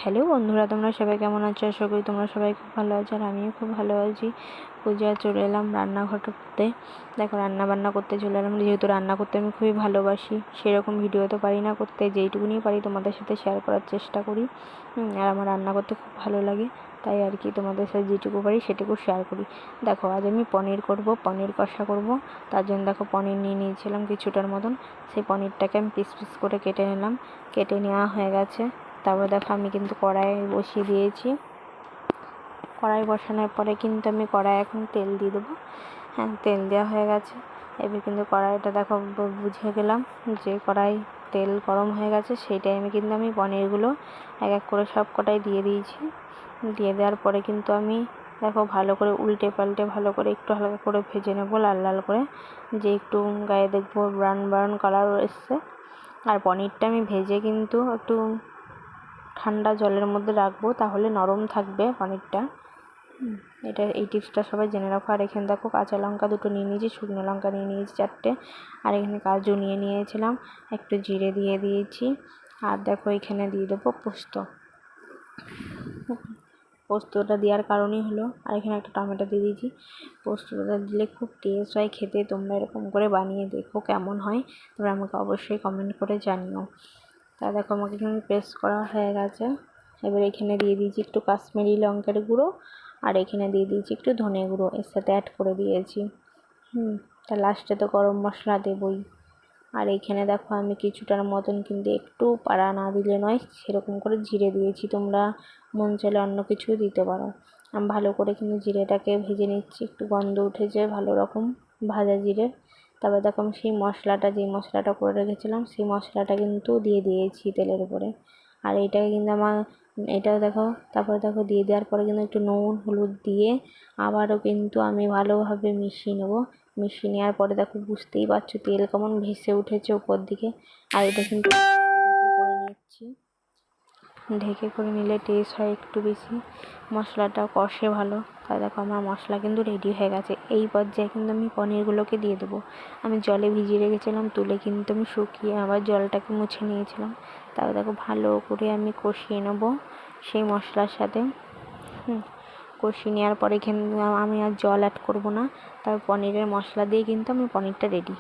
Hello বন্ধুরা, তোমরা সবাই কেমন আছো? আশা করি তোমরা সবাই খুব ভালো আছো, আর আমিও খুব ভালো আছি। পূজা চলে এলাম রান্নাঘর করতে। দেখো রান্না বান্না করতে চলে এলাম, যেহেতু রান্না করতে আমি খুবই ভালোবাসি। সেরকম ভিডিও তো পারি না করতে, যেইটুকুনি পারি তোমাদের সাথে শেয়ার করার চেষ্টা করি। আর আমার রান্না করতে খুব ভালো লাগে, তাই আর কি তোমাদের সাথে যেটুকু পারি সেটুকু শেয়ার করি। দেখো আজ আমি পনির করব, পনির কষা করব। তার জন্য দেখো পনির নিয়ে নিয়েছিলাম কিছুটার মতন। সেই পনিরটাকে আমি পিস পিস করে কেটে নিলাম। কেটে নেওয়া হয়ে গেছে। তারপর দেখো আমি কিন্তু কড়াই বসিয়ে দিয়েছি। কড়াই বসানোর পরে কিন্তু আমি কড়াই এখন তেল দিয়ে দেবো। হ্যাঁ, তেল দেওয়া হয়ে গেছে। এবার কিন্তু কড়াইটা দেখো বুঝে গেলাম যে কড়াই তেল গরম হয়ে গেছে। সেই টাইমে কিন্তু আমি পনিরগুলো এক এক করে সব কটাই দিয়ে দিয়েছি। দিয়ে দেওয়ার পরে কিন্তু আমি দেখো ভালো করে উল্টে পাল্টে ভালো করে একটু হালকা করে ভেজে নেবো, লাল লাল করে, যে একটু গায়ে দেখবো ব্রাউন ব্রাউন কালার এসছে। আর পনিরটা আমি ভেজে কিন্তু একটু ঠান্ডা জলের মধ্যে রাখবো, তাহলে নরম থাকবে পনিরটা। এই টিপসটা সবাই জেনে রাখো। আর এখানে দেখো কাঁচা লঙ্কা দুটো নিয়ে নিয়েছি, শুকনো লঙ্কা নিয়ে নিয়েছি 4টে, আর এখানে কাজু নিয়ে নিয়েছিলাম, একটু জিরে দিয়ে দিয়েছি। আর দেখো এখানে দিয়ে দেবো পোস্ত। পোস্তটা দেওয়ার কারণই হলো, আর এখানে একটা টমেটো দিয়ে দিয়েছি। পোস্তটা দিলে খুব টেস্ট হয় খেতে। তোমরা এরকম করে বানিয়ে দেখো কেমন হয়, তোমরা আমাকে অবশ্যই কমেন্ট করে জানিও। তা দেখো আমাকে এখানে পেস্ট করা হয়ে গেছে। এবার এখানে দিয়ে দিয়েছি একটু কাশ্মীরি লঙ্কার গুঁড়ো, আর এখানে দিয়ে দিয়েছি একটু ধনে গুঁড়ো, এর সাথে অ্যাড করে দিয়েছি। তা লাস্টে তো গরম মশলা দেবই। আর এইখানে দেখো আমি কিছুটার মতন কিন্তু একটু পাড়া না দিলে নয়, সেরকম করে জিরে দিয়েছি। তোমরা মন চাইলে অন্য কিছু দিতে পারো। আমি ভালো করে কিন্তু জিরেটাকে ভেজে নিচ্ছি, একটু গন্ধ উঠেছে ভালো রকম ভাজা জিরে। তারপর দেখো আমি সেই মশলাটা, যে মশলাটা করে রেখেছিলাম, সেই মশলাটা কিন্তু দিয়ে দিয়েছি তেলের উপরে। আর এইটাকে কিন্তু এটাও দেখো, তারপরে দেখো দিয়ে দেওয়ার পরে কিন্তু একটু নুন হলুদ দিয়ে আবারও কিন্তু আমি ভালোভাবে মিশিয়ে নেবো। মিশিয়ে নেওয়ার পরে দেখো বুঝতেই পারছো তেল কেমন ভেসে উঠেছে উপর দিকে। আর এটা কিন্তু করে নিচ্ছি, ঢেকে করে নিলে টেস্ট হয় একটু বেশি, মশলাটা কষে ভালো। তাই দেখো আমার মশলা কিন্তু রেডি হয়ে গেছে। এই পর্যায়ে কিন্তু আমি পনিরগুলোকে দিয়ে দেবো। আমি জলে ভিজিয়ে রেখেছিলাম, তুলে কিন্তু আমি শুকিয়ে আবার জলটাকে মুছে নিয়েছিলাম। তারপর দেখো ভালো করে আমি কষিয়ে নেবো সেই মশলার সাথে। কষিয়ে নেওয়ার পরে কিন্তু আমি আর জল অ্যাড করবো না। তারপর পনিরের মশলা দিয়ে কিন্তু আমি পনিরটা রেডি।